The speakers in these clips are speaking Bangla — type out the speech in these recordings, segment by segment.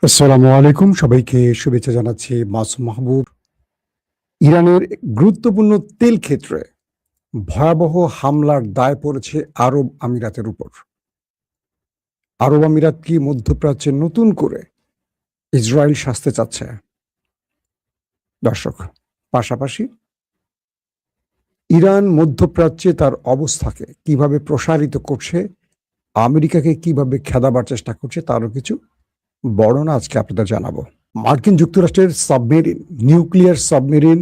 আসসালামু আলাইকুম, সবাইকে শুভেচ্ছা জানাচ্ছি। মাসুম মাহবুব। ইরানের গুরুত্বপূর্ণ তেল ক্ষেত্রে ভয়াবহ হামলার দায় পড়েছে আরব আমিরাতের উপর। আরব আমিরাত কি মধ্যপ্রাচ্যে নতুন করে ইসরায়েল শাসতে চাচ্ছে? দর্শক, পাশাপাশি ইরান মধ্যপ্রাচ্যে তার অবস্থাকে কিভাবে প্রসারিত করছে, আমেরিকাকে কিভাবে খেদাবার চেষ্টা করছে, তারও কিছু বর্ণনা আজকে আপনাদের জানাবো। মার্কিন যুক্তরাষ্ট্রের সাবমেরিন, নিউক্লিয়ার সাবমেরিন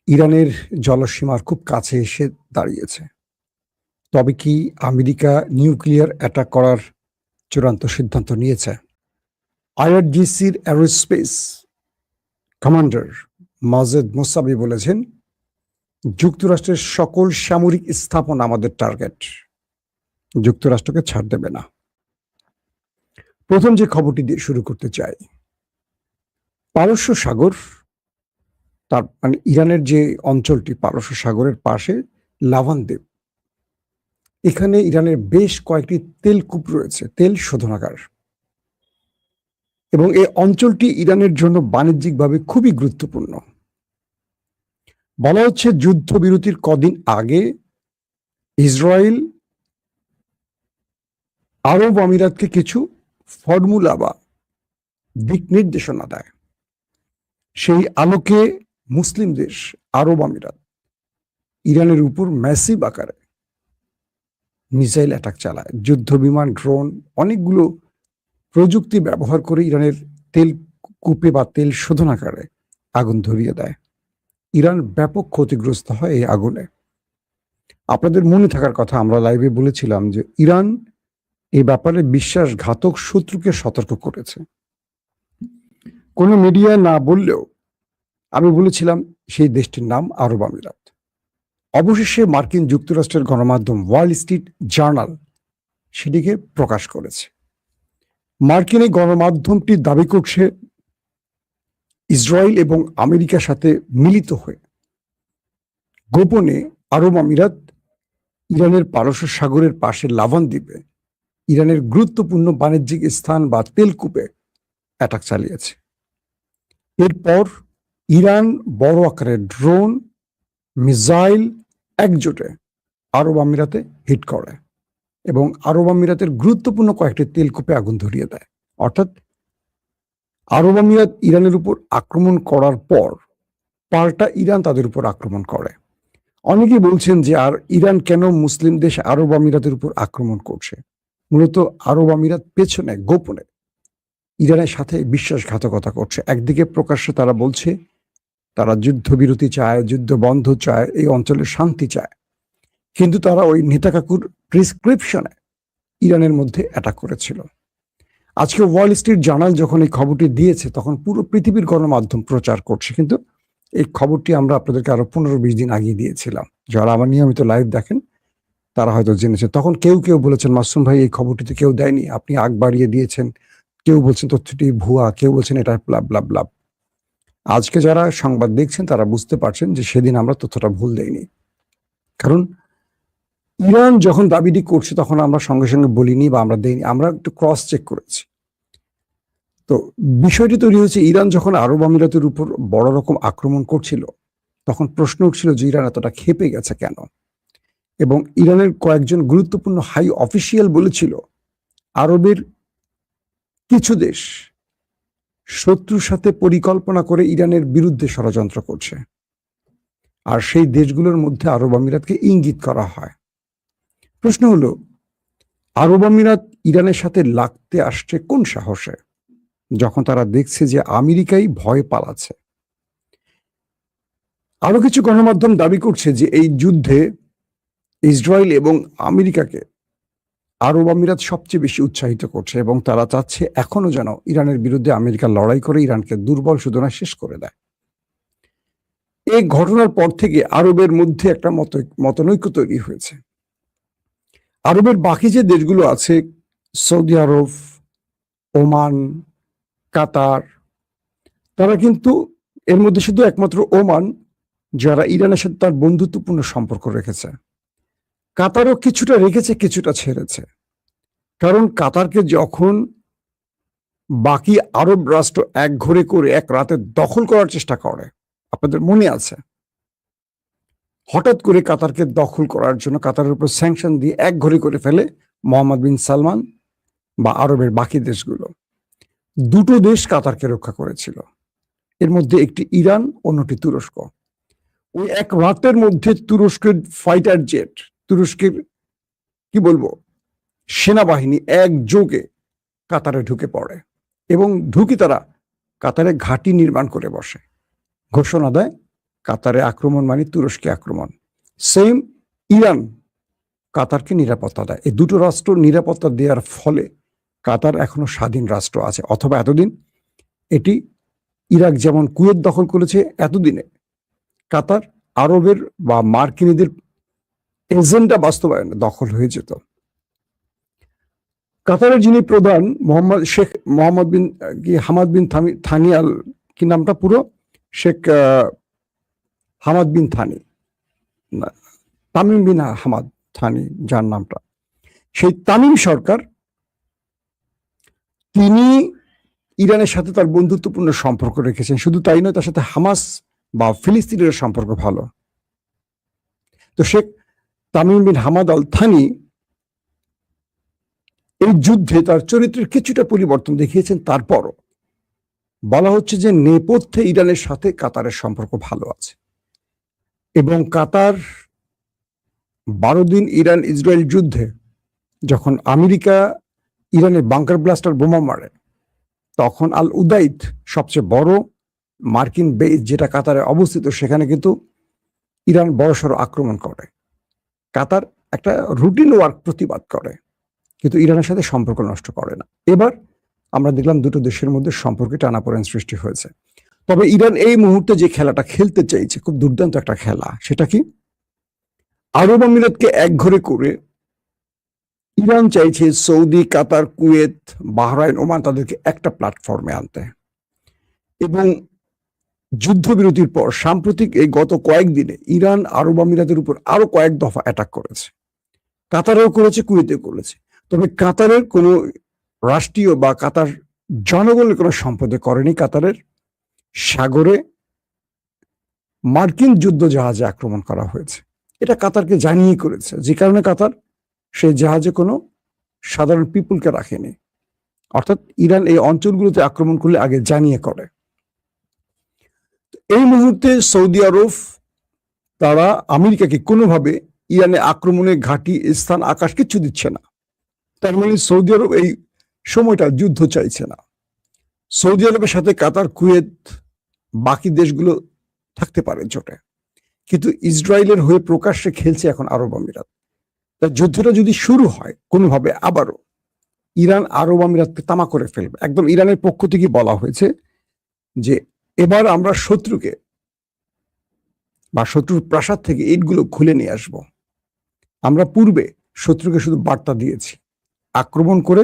ইরানের জলসীমার খুব কাছে এসে দাঁড়িয়েছে। তবে কি আমেরিকা নিউক্লিয়ার অ্যাটাক করার চূড়ান্ত সিদ্ধান্ত নিয়েছে? আইআরজিসির অ্যারোস্পেস কমান্ডার মাজেদ মোসাবি বলেছেন, যুক্তরাষ্ট্রের সকল সামরিক স্থাপনা আমাদের টার্গেট, যুক্তরাষ্ট্রকে ছাড় দেবে না। প্রথম যে খবরটি দিয়ে শুরু করতে চাই, পারস্য সাগর, তার মানে ইরানের যে অঞ্চলটি পারস্য সাগরের পাশে লাভান দ্বীপ, এখানে ইরানের বেশ কয়েকটি তেলকূপ রয়েছে, তেল শোধনাগার, এবং এই অঞ্চলটি ইরানের জন্য বাণিজ্যিকভাবে খুবই গুরুত্বপূর্ণ। বলা হচ্ছে যুদ্ধবিরতির কদিন আগে ইসরায়েল আরব আমিরাতকে কিছু ফর্মুলা বা দিক নির্দেশনা দেয়। সেই আলোকে মুসলিম দেশ আরব আমিরাত ইরানের উপর ম্যাসিভ আকারে মিসাইল অ্যাটাক চালায়, যুদ্ধ বিমান, ড্রোন, অনেকগুলো প্রযুক্তি ব্যবহার করে ইরানের তেল কূপে বা তেল শোধনাগারে আগুন ধরিয়ে দেয়। ইরান ব্যাপক ক্ষতিগ্রস্ত হয় এই আগুনে। আপনাদের মনে থাকার কথা, আমরা লাইভে বলেছিলাম যে ইরান এই ব্যাপারে বিশ্বাসঘাতক শত্রুকে সতর্ক করেছে। কোনো মিডিয়া না বললেও আমি বলেছিলাম সেই দেশটির নাম আরব আমিরাত। অবশেষে মার্কিন যুক্তরাষ্ট্রের গণমাধ্যম ওয়াল স্ট্রিট জার্নাল সেটিকে প্রকাশ করেছে। মার্কিন এই গণমাধ্যমটি দাবি করছে ইসরায়েল এবং আমেরিকার সাথে মিলিত হয়ে গোপনে আরব আমিরাত ইরানের পারস্য সাগরের পাশে লাভান দ্বীপে ইরানের গুরুত্বপূর্ণ বাণিজ্যিক স্থান বা তেলকূপে অ্যাটাক চালিয়েছে। এরপর ইরান বড় আকারের ড্রোন, মিসাইল একজোটে আরব আমিরাতে হিট করে এবং আরব আমিরাতের গুরুত্বপূর্ণ কয়েকটি তেলকূপে আগুন ধরিয়ে দেয়। অর্থাৎ আরব আমিরাত ইরানের উপর আক্রমণ করার পর পাল্টা ইরান তাদের উপর আক্রমণ করে। অনেকেই বলছেন যে আর ইরান কেন মুসলিম দেশ আরব আমিরাতের উপর আক্রমণ করছে? মূলত আরব আমিরাত পেছনে গোপনে ইরানের সাথে বিশ্বাসঘাতকতা করছে। একদিকে প্রকাশ্যে তারা বলছে তারা যুদ্ধবিরতি চায়, যুদ্ধ বন্ধ চায়, এই অঞ্চলের শান্তি চায়, কিন্তু তারা ওই নেতা কাকুর প্রেসক্রিপশনে ইরানের মধ্যে অ্যাটাক করেছিল। আজকে ওয়াল স্ট্রিট জার্নাল যখন এই খবরটি দিয়েছে তখন পুরো পৃথিবীর গণমাধ্যম প্রচার করছে, কিন্তু এই খবরটি আমরা আপনাদেরকে আরো 15-20 দিন আগে দিয়েছিলাম। যারা আমার নিয়মিত লাইভ দেখেন তারা হয়তো জেনেছে। তখন কেউ কেউ বলেছেন, মাসুম ভাই এই খবরটিতে কেউ দেয়নি, আপনি আগ বাড়িয়ে দিয়েছেন, কেউ বলছেন তথ্যটি ভুয়া, কেউ বলছেন এটা ব্লাব ব্লাব ব্লাব। আজকে যারা সংবাদ দেখছেন তারা বুঝতে পারছেন যে সেদিন আমরা তথ্যটা ভুল দেইনি। কারণ ইরান যখন দাবিটি করছে তখন আমরা সঙ্গে সঙ্গে বলিনি বা আমরা দেইনি, আমরা একটু ক্রস চেক করেছি। তো বিষয়টি তৈরি হয়েছে ইরান যখন আরব আমিরাতের উপর বড় রকম আক্রমণ করছিল তখন প্রশ্ন উঠছিল যে ইরান এতটা ক্ষেপে গেছে কেন, এবং ইরানের কয়েকজন গুরুত্বপূর্ণ হাই অফিসিয়াল বলেছিল আরবের কিছু দেশ শত্রুর সাথে পরিকল্পনা করে ইরানের বিরুদ্ধে ষড়যন্ত্র করছে, আর সেই দেশগুলোর মধ্যে আরব আমিরাতকে ইঙ্গিত করা হয়। প্রশ্ন হলো, আরব আমিরাত ইরানের সাথে লাগতে আসছে কোন সাহসে, যখন তারা দেখছে যে আমেরিকাই ভয় পালাচ্ছে? আরো কিছু গণমাধ্যম দাবি করছে যে এই যুদ্ধে ইসরায়েল এবং আমেরিকাকে আরব আমিরাত সবচেয়ে বেশি উৎসাহিত করছে এবং তারা চাচ্ছে এখনো যেন ইরানের বিরুদ্ধে আমেরিকা লড়াই করে ইরানকে দুর্বল শুধু না শেষ করে দেয়। এই ঘটনার পর থেকে আরবের মধ্যে একটা মতনৈক্য তৈরি হয়েছে। আরবের বাকি যে দেশগুলো আছে, সৌদি আরব, ওমান, কাতার, তারা কিন্তু এর মধ্যে শুধু একমাত্র ওমান যারা ইরানের সাথে তার বন্ধুত্বপূর্ণ সম্পর্ক রেখেছে। কাতারও কিছুটা রেখেছে, কিছুটা ছেড়েছে। কারণ কাতারকে যখন বাকি আরব রাষ্ট্র এক ঘরে করে এক রাতে দখল করার চেষ্টা করে। আপনাদের মনে আছে, হঠাৎ করে কাতারকে দখল করার জন্য কাতারের উপর স্যাংশন দিয়ে এক ঘরে করে ফেলে মোহাম্মদ বিন সালমান বা আরবের বাকি দেশগুলো। দুটো দেশ কাতারকে রক্ষা করেছিল, এর মধ্যে একটি ইরান, অন্যটি তুরস্ক। ওই এক রাতের মধ্যে তুরস্কের ফাইটার জেট, তুরস্কের কি বলবো সেনাবাহিনী একযোগে কাতারে ঢুকে পড়ে এবং ঢুকে তারা কাতারে ঘাঁটি নির্মাণ করে বসে। ঘোষণা দেয় কাতারে আক্রমণ মানে তুরস্কে আক্রমণ। সেম ইরান কাতারকে নিরাপত্তা দেয়। এই দুটো রাষ্ট্র নিরাপত্তা দেওয়ার ফলে কাতার এখনো স্বাধীন রাষ্ট্র আছে। অথবা এতদিন এটি ইরাক যেমন কুয়েত দখল করেছে, এতদিনে কাতার আরবের বা মার্কিনীদের এজেন্ডা বাস্তবায়নে দখল হয়ে যেত। কাতারের যিনি প্রধান Mohammad bin Hamad bin Thani Al, কি নামটা পুরো, Sheikh Hamad bin Thani, Tamim bin Hamad Thani যার নামটা, সেই তামিম সরকার, তিনি ইরানের সাথে তার বন্ধুত্বপূর্ণ সম্পর্ক রেখেছেন। শুধু তাই নয়, তার সাথে হামাস বা ফিলিস্তিনের সম্পর্ক ভালো। তো Sheikh Tamim bin Hamad Al Thani এই যুদ্ধে তার চরিত্রের কিছুটা পরিবর্তন দেখিয়েছেন। তারপরও বলা হচ্ছে যে নেপথ্যে ইরানের সাথে কাতারের সম্পর্ক ভালো আছে এবং কাতার 12 দিন ইরান ইসরায়েল যুদ্ধে যখন আমেরিকা ইরানের বাংকার ব্লাস্টার বোমা মারে, তখন আল উদাইদ সবচেয়ে বড় মার্কিন বেস যেটা কাতারে অবস্থিত, সেখানে কিন্তু ইরান বড়সড় আক্রমণ করে। কাতার একটা রুটিন ওয়ার্ক প্রতিবাদ করে, কিন্তু ইরানের সাথে সম্পর্ক নষ্ট করে না। এবার আমরা দেখলাম দুটো দেশের মধ্যে সম্পর্কে টানাপোড়েন সৃষ্টি হয়েছে। তবে ইরান এই মুহূর্তে যে খেলাটা খেলতে চাইছে, খুব দুর্দান্ত একটা খেলা। সেটা কি? আরব আমিরাতকে এক ঘরে করে ইরান চাইছে সৌদি, কাতার, কুয়েত, বাহরাইন, ওমান তাদেরকে একটা প্ল্যাটফর্মে আনতে। এবং যুদ্ধবিরতির পর সাম্প্রতিক এই গত কয়েকদিনে ইরান আরব আমিরাতের উপর আরো কয়েক দফা অ্যাটাক করেছে। কাতারেও করেছে, কুয়েতেও করেছে। তবে কাতারের কোনো রাষ্ট্রীয় বা কাতার জনগণের কোনো সম্পদে করেনি। কাতারের সাগরে মার্কিন যুদ্ধ জাহাজে আক্রমণ করা হয়েছে, এটা কাতারকে জানিয়ে করেছে, যে কারণে কাতার সেই জাহাজে কোনো সাধারণ পিপুলকে রাখেনি। অর্থাৎ ইরান এই অঞ্চলগুলোতে আক্রমণ করলে আগে জানিয়ে করে। এই মুহূর্তে সৌদি আরব তারা আমেরিকাকে কোনোভাবে ইরানে আক্রমণের ঘাঁটি, স্থান, আকাশ কিচ্ছু দিচ্ছে না। তার মানে সৌদি আরব এই সময়টা যুদ্ধ চাইছে না। সৌদি আরবের সাথে কাতার, কুয়েত, বাকি দেশগুলো থাকতে পারে জোটে, কিন্তু ইসরায়েলের হয়ে প্রকাশ্যে খেলছে এখন আরব আমিরাত। তার যুদ্ধটা যদি শুরু হয় কোনোভাবে, আবারও ইরান আরব আমিরাতকে তামা করে ফেলবে। একদম ইরানের পক্ষ থেকে বলা হয়েছে যে এবার আমরা শত্রুকে বা শত্রুর প্রাসাদ থেকে ইটগুলো খুলে নিয়ে আসব। আমরা পূর্বে শত্রুকে শুধু বার্তা দিয়েছি, আক্রমণ করে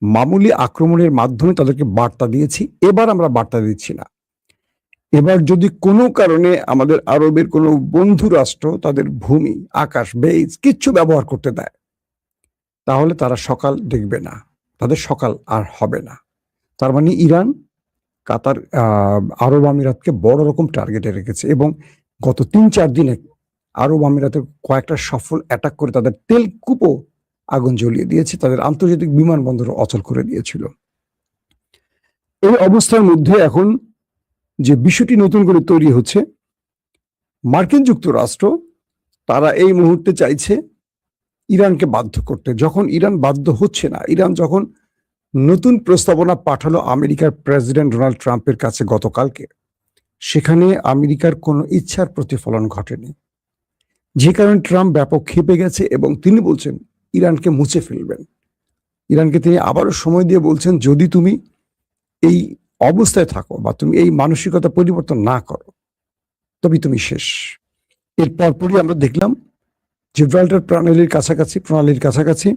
মামুলি আক্রমণের মাধ্যমে তাদেরকে বার্তা দিয়েছি, এবার আমরা বার্তা দিচ্ছি না। এবার যদি কোনো কারণে আমাদের আরবের কোনো বন্ধু রাষ্ট্র তাদের ভূমি, আকাশ, বেইজ কিচ্ছু ব্যবহার করতে দেয়, তাহলে তারা সকাল দেখবে না, তাদের সকাল আর হবে না। তার মানে ইরান কাতার, আরব আমিরাতকে বড় রকম টার্গেটে রেখেছে এবং গত 3-4 দিনে আরব আমিরাতের কয়েকটা সফল অ্যাটাক করে তাদের তেলকূপও আগুন জ্বলিয়ে দিয়েছে, তাদের আন্তর্জাতিক বিমানবন্দর অচল করে দিয়েছিল। এই অবস্থার মধ্যে এখন যে বিষয়টি নতুন করে তৈরি হচ্ছে, মার্কিন যুক্তরাষ্ট্র তারা এই মুহূর্তে চাইছে ইরানকে বাধ্য করতে। যখন ইরান বাধ্য হচ্ছে না, ইরান যখন নতুন প্রস্তাবনা পাঠালো আমেরিকার প্রেসিডেন্ট ডোনাল্ড ট্রাম্পের কাছে গতকালকে, সেখানে আমেরিকার কোনো ইচ্ছার প্রতিফলন ঘটেনি, যে কারণে ট্রাম্প ব্যাপক ক্ষেপে গেছে এবং তিনি বলছেন ইরানকে মুছে ফেলবেন। ইরানকে তিনি আবারও সময় দিয়ে বলছেন, যদি তুমি এই অবস্থায় থাকো বা তুমি এই মানসিকতা পরিবর্তন না করো, তবে তুমি শেষ। এর পরপরই আমরা দেখলাম জিব্রাল্টার প্রণালীর কাছাকাছি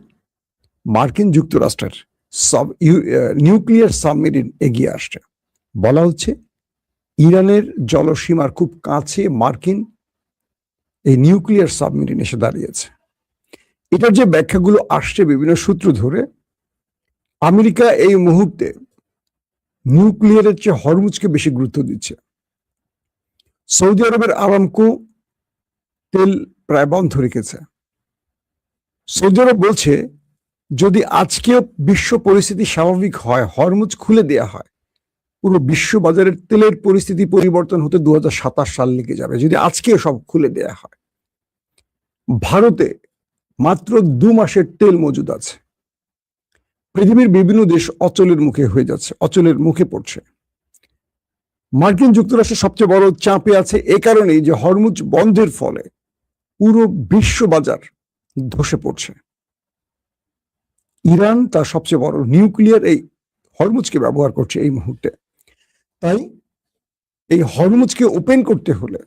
মার্কিন যুক্তরাষ্ট্রের নিউক্লিয়ার সাবমেরিন এগিয়ে আসছে। বলা হচ্ছে ইরানের জলসীমার খুব কাছে মার্কিন এই নিউক্লিয়ার সাবমেরিন এসে দাঁড়িয়েছে। এটার যে ব্যাখ্যাগুলো আসছে বিভিন্ন সূত্র ধরে, আমেরিকা এই মুহূর্তে নিউক্লিয়ারের চেয়ে হরমুজকে বেশি গুরুত্ব দিচ্ছে। সৌদি আরবের আরামকো তেল প্রায় বন্ধ রেখেছে। সৌদি আরব বলছে যদি আজকেও বিশ্ব পরিস্থিতি স্বাভাবিক হয়, হরমুজ খুলে দেয়া হয়, পুরো বিশ্ব বাজারের তেলের পরিস্থিতি পরিবর্তন হতে 2027 সাল লেগে যাবে যদি আজকেও সব খুলে দেয়া হয়। ভারতে মাত্র 2 মাসের তেল মজুদ আছে। পৃথিবীর বিভিন্ন দেশ অচলের মুখে হয়ে যাচ্ছে, অচলের মুখে পড়ছে। মার্কিন যুক্তরাষ্ট্র সবচেয়ে বড় চাপে আছে এ কারণেই যে হরমুজ বন্ধের ফলে পুরো বিশ্ব বাজার ধসে পড়ছে। ইরান তার সবচেয়ে বড় নিউক্লিয়ার এই হরমুজকে ব্যবহার করছে এই মুহূর্তে। তাই এই হরমুজকে ওপেন করতে হলে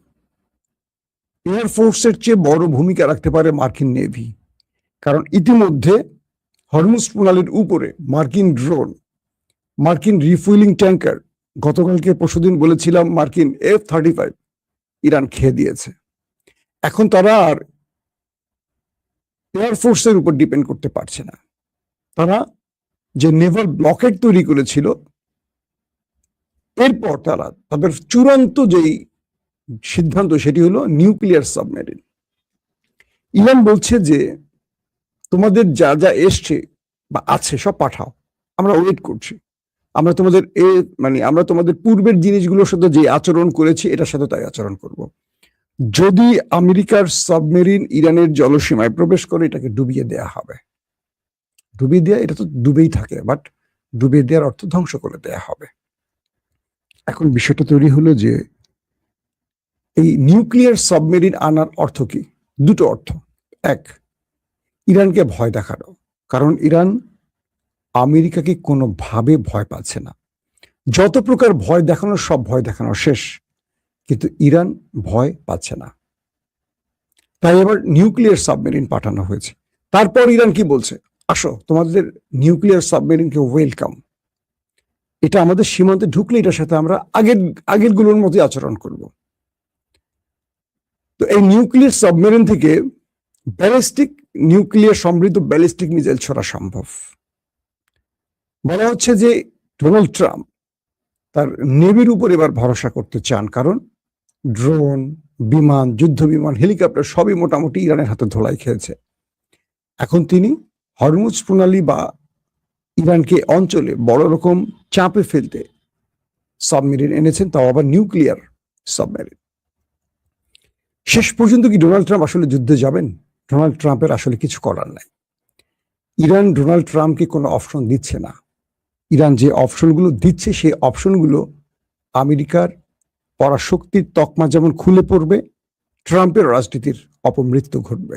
এয়ারফোর্সের চেয়ে বড় ভূমিকা রাখতে পারে মার্কিন নেভি। কারণ ইতিমধ্যে হরমুজ প্রণালীর উপরে মার্কিন ড্রোন, মার্কিন রিফুয়েলিং ট্যাঙ্কার, গতকালকে পরশুদিন বলেছিলাম মার্কিন F-35 ইরান খেয়ে দিয়েছে। এখন তারা আর এয়ারফোর্সের উপর ডিপেন্ড করতে পারছে না। তারা যে নেভাল ব্লকেট তৈরি করেছিল, এরপর তারা তাদের চূড়ান্ত যেই সিদ্ধান্ত সেটি হলো নিউক্লিয়ার সাবমেরিন। ইরান বলছে যে তোমাদের যা যা এসছে বা আছে সব পাঠাও, আমরা ওয়েট করছি। আমরা তোমাদের আমরা তোমাদের পূর্বের জিনিসগুলোর সাথে যে আচরণ করেছি এটার সাথে তাই আচরণ করব। যদি আমেরিকার সাবমেরিন ইরানের জলসীমায় প্রবেশ করে এটাকে ডুবিয়ে দেয়া হবে। ডুবিয়ে দেয়া, এটা তো ডুবেই থাকে, বাট ডুবিয়ে দেওয়ার অর্থ ধ্বংস করে দেয়া হবে। এখন বিষয়টা তৈরি হলো যে এই নিউক্লিয়ার সাবমেরিন আনার অর্থ কি? দুটো অর্থ। এক, ইরানকে ভয় দেখানো, কারণ ইরান আমেরিকাকে কোনোভাবে ভয় পাচ্ছে না। যত প্রকার ভয় দেখানো সব ভয় দেখানো শেষ, কিন্তু ইরান ভয় পাচ্ছে না। তাই এবার নিউক্লিয়ার সাবমেরিন পাঠানো হয়েছে। তারপর ইরান কি বলছে? আসো, তোমাদের নিউক্লিয়ার সাবমেরিনকে ওয়েলকাম। এটা আমাদের সীমান্তে ঢুকলে এটার সাথে আমরা আগের গুলোর মতোই আচরণ করব। তো এই নিউক্লিয়ার সাবমেরিন থেকে নিউক্লিয়ার সমৃদ্ধ ব্যালিস্টিক মিসাইল ছোড়া সম্ভব। বলা হচ্ছে যে ডোনাল্ড ট্রাম্প তার নেভির উপর এবার ভরসা করতে চান, কারণ ড্রোন, বিমান, যুদ্ধ বিমান, হেলিকপ্টার সবই মোটামুটি ইরানের হাতে ধোলাই খেয়েছে। এখন তিনি হরমুজ প্রণালী বা ইরানকে অঞ্চলে বড় রকম চাপে ফেলতে সাবমেরিন এনেছেন, তাও আবার নিউক্লিয়ার সাবমেরিন। শেষ পর্যন্ত কি ডোনাল্ড ট্রাম্প আসলে যুদ্ধে যাবেন? ডোনাল্ড ট্রাম্পের আসলে কিছু করার নাই। ইরান ডোনাল্ড ট্রাম্পকে কোনো অপশন দিচ্ছে না। ইরান যে অপশনগুলো দিচ্ছে সেই অপশনগুলো আমেরিকার পরাশক্তির তকমা যেমন খুলে পড়বে, ট্রাম্পের রাজনীতির অপমৃত্যু ঘটবে।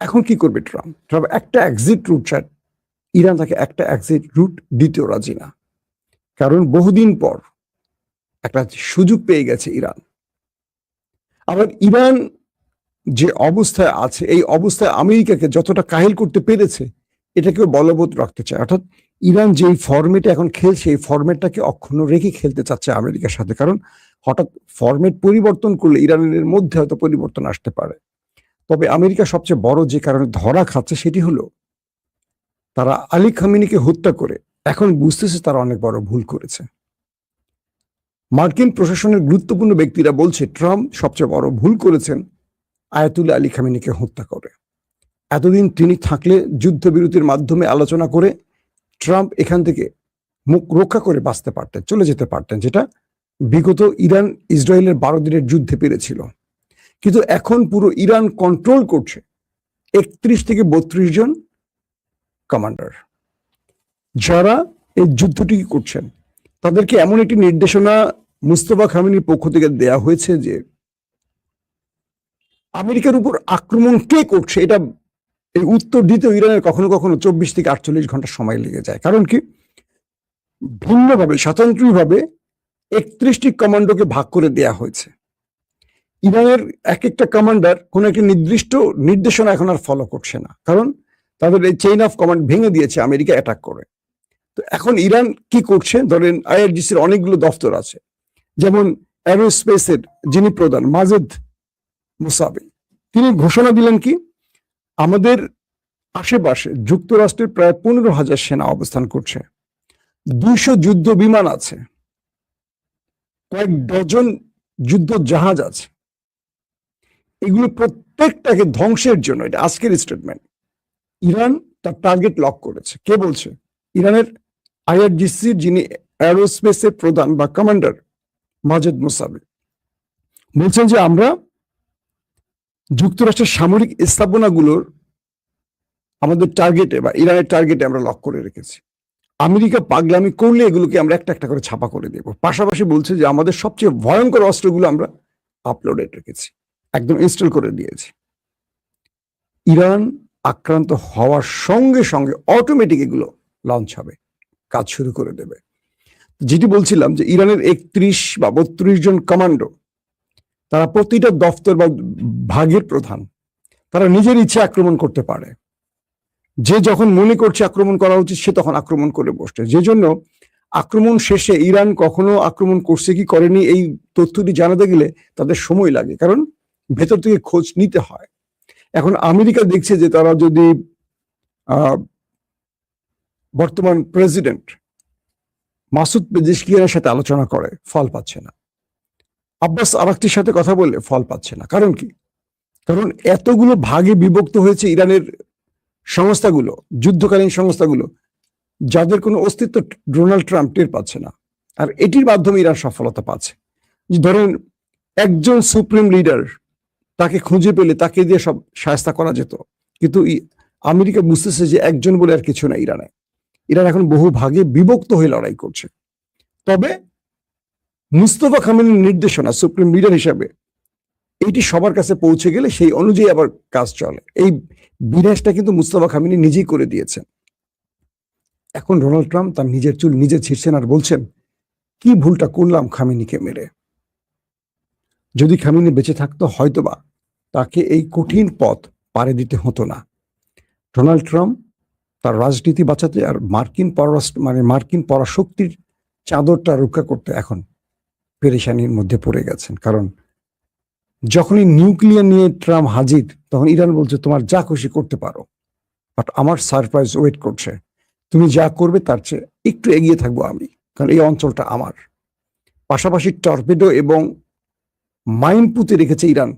এখন কি করবে ট্রাম্প? ট্রাম্প একটা এক্সিট রুট চায়, ইরান তাকে একটা এক্সিট রুট দিতেও রাজি না। কারণ বহুদিন পর একটা সুযোগ পেয়ে গেছে ইরান। আবার ইরান যে অবস্থায় আছে, এই অবস্থায় আমেরিকাকে যতটা কাহিল করতে পেরেছে এটাকেও বলবৎ রাখতে চায়। অর্থাৎ ইরান যেই ফরম্যাটে এখন খেলছে এই ফরম্যাটটাকে অক্ষুণ্ণ রেখে খেলতে চাচ্ছে আমেরিকার সাথে। কারণ হঠাৎ ফরম্যাট পরিবর্তন করলে ইরানের মধ্যে হয়তো পরিবর্তন আসতে পারে। তবে আমেরিকা সবচেয়ে বড় যে কারণে ধরা খাচ্ছে সেটি হলো তারা আলী খামেনিকে হত্যা করে এখন বুঝতেছে তারা অনেক বড় ভুল করেছে। মার্কিন প্রশাসনের গুরুত্বপূর্ণ ব্যক্তিরা বলছে ট্রাম্প সবচেয়ে বড় ভুল করেছেন আয়াতুল্লাহ আলী খামেনিকে হত্যা করে। এতদিন তিনি থাকলে যুদ্ধবিরতির মাধ্যমে আলোচনা করে ট্রাম্প এখান থেকে মুখ রক্ষা করে বাঁচতে পারতেন, চলে যেতে পারতেন, যেটা বিগত ইরান ইসরায়েলের 12 দিনের যুদ্ধে পেরেছিল। কিন্তু এখন পুরো ইরান কন্ট্রোল করছে 31 থেকে 32 জন কমান্ডার, যারা এই যুদ্ধটি করছেন। তাদেরকে এমন একটি নির্দেশনা মুস্তফা খামেনির পক্ষ থেকে দেয়া হয়েছে যে আমেরিকার উপর আক্রমণ কে করছে এটা এই উত্তর দিতে ইরানের কখনো কখনো 24 থেকে 48 ঘন্টা সময় লেগে যায়। কারণ কি, ভিন্নভাবে স্বতন্ত্রভাবে 31টি কমান্ডোকে ভাগ করে দেয়া হয়েছে। ইরানের এক একটা কমান্ডার কোন একটি নির্দিষ্ট নির্দেশনা এখন আর ফলো করছে না, কারণ তাদের এই চেইন অফ কমান্ড ভেঙে দিয়েছে আমেরিকা অ্যাটাক করে। তো এখন ইরান কি করছে, ধরেন আইআরজিসির অনেকগুলো দপ্তর আছে, যেমন অ্যারোস্পেসের যিনি প্রধান মাজেদ মুসাবি, তিনি ঘোষণা দিলেন কি, আমাদের আশেপাশে যুক্তরাষ্ট্রের প্রায় 15,000 সেনা অবস্থান করছে। 200 যুদ্ধ বিমান আছে, কয়েক ডজন যুদ্ধ জাহাজ আছে। এগুলো প্রত্যেকটাকে ধ্বংসের জন্য, এটা আজকের স্টেটমেন্ট, ইরান তার টার্গেট লক করেছে। কে বলছে? ইরানের আইআরজিসির যিনি অ্যারোস্পেসের প্রধান বা কমান্ডার মাজেদ মুসাবি বলছেন যে আমরা যুক্তরাষ্ট্রের সামরিক স্থাপনাগুলোর আমাদের টার্গেটে বা ইরানের টার্গেটে আমরা লক করে রেখেছি। আমেরিকা পাগলামি করলে এগুলোকে আমরা একটা একটা করে ছাপা করে দেব। পাশাপাশি বলছে যে আমাদের সবচেয়ে ভয়ঙ্কর অস্ত্রগুলো আমরা আপলোডে রেখেছি, একদম ইনস্টল করে দিয়েছি। ইরান আক্রান্ত হওয়ার সঙ্গে সঙ্গে অটোমেটিক এগুলো লঞ্চ হবে, কাজ শুরু করে দেবে। যেটি বলছিলাম যে ইরানের 31 বা 32 জন কমান্ডো, তারা প্রতিটা দফতর বা ভাগের প্রধান, তারা নিজের ইচ্ছে আক্রমণ করতে পারে। যে যখন মনে করছে আক্রমণ করা উচিত সে তখন আক্রমণ করে বসছে। যে জন্য আক্রমণ শেষে ইরান কখনো আক্রমণ করছে কি করেনি এই তথ্যটি জানাতে গেলে তাদের সময় লাগে, কারণ ভেতর থেকে খোঁজ নিতে হয়। এখন আমেরিকা দেখছে যে তারা যদি বর্তমান প্রেসিডেন্ট মাসুদ পেজেশকিয়ানের সাথে আলোচনা করে, ফল পাচ্ছে না। আব্বাস আরাকচির সাথে কথা বললে ফল পাচ্ছে না। কারণ কি? কারণ এতগুলো ভাগে বিভক্ত হয়েছে ইরানের সংস্থাগুলো, যুদ্ধকালীন সংস্থাগুলো, যাদের কোনো অস্তিত্ব ডোনাল্ড ট্রাম্প টের পাচ্ছে না। আর এটির মাধ্যমে ইরান সফলতা পাচ্ছে। ধরেন একজন সুপ্রিম লিডার, তাকে খুঁজে পেলে তাকে দিয়ে সব শায়েস্তা করা যেত, কিন্তু আমেরিকা বুঝতেছে যে একজন বলে আর কিছু না ইরানে। ইরান এখন বহু ভাগে বিভক্ত হয়ে লড়াই করছে। তবে মুস্তফা খামেনির নির্দেশনা সুপ্রিম লিডার হিসাবে এইটি সবার কাছে পৌঁছে গেলে সেই অনুযায়ী আবার কাজ চলে। এই বিনাশটা কিন্তু মুস্তফা খামেনি নিজেই করে দিয়েছেন। এখন ডোনাল্ড ট্রাম্প তার নিজের চুল নিজে ছিঁড়ছেন আর বলছেন, কি ভুলটা করলাম খামেনিকে মেরে। যদি খামেনি বেঁচে থাকতো হয়তোবা তাকে এই কঠিন পথ পাড়ি দিতে হতো না। ডোনাল্ড ট্রাম্প তার রাজনীতি বাঁচাতে আর মার্কিন পরাশক্তির চাদরটা রক্ষা করতে এখন পেরেশানির মধ্যে পড়ে গেছেন। কারণ যখনই নিউক্লিয়ার নিয়ে ট্রাম্প হাজির, তখন ইরান বলছে তোমার যা খুশি করতে পারো, বাট আমার সারপ্রাইজ ওয়েট করছে। তুমি যা করবে তার চেয়ে একটু এগিয়ে থাকবো আমি, কারণ এই অঞ্চলটা আমার। পাশাপাশি টর্পেডো এবং মাইন পুঁতে রেখেছে ইরান